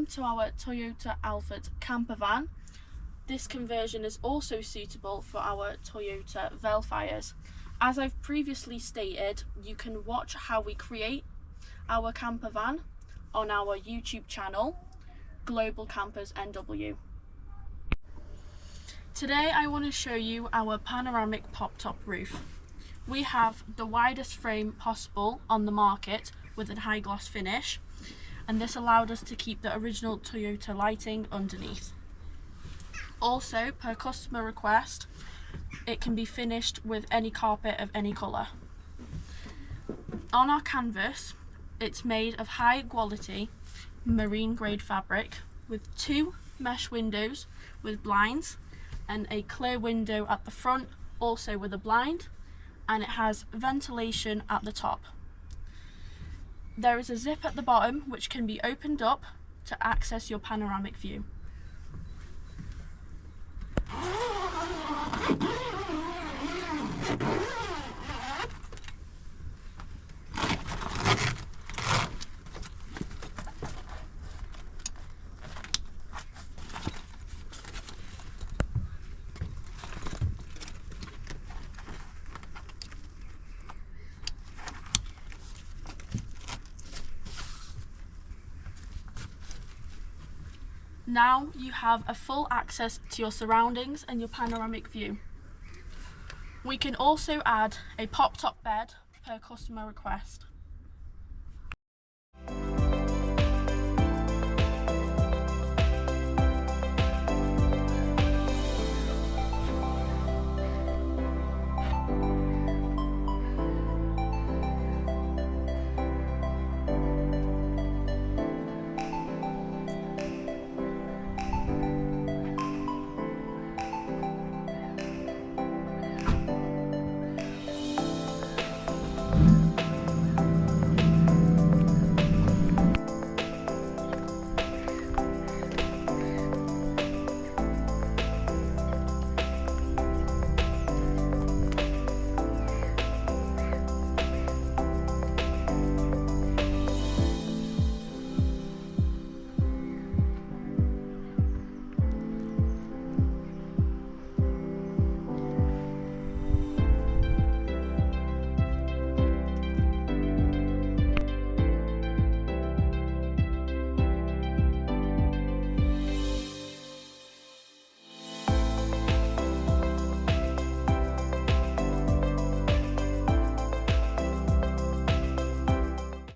Welcome to our Toyota Alphard campervan. This conversion is also suitable for our Toyota Vellfires. As I've previously stated, you can watch how we create our campervan on our YouTube channel, globalcampersnw. Today I want to show you our panoramic pop-top roof. We have the widest frame possible on the market with a high gloss finish, and this allowed us to keep the original Toyota lighting underneath. Also, per customer request, it can be finished with any carpet of any colour. On our canvas, it's made of high quality marine grade fabric with 2 mesh windows with blinds and a clear window at the front, also with a blind, and it has ventilation at the top. There is a zip at the bottom which can be opened up to access your panoramic view. Now you have a full access to your surroundings and your panoramic view. We can also add a pop-top bed per customer request.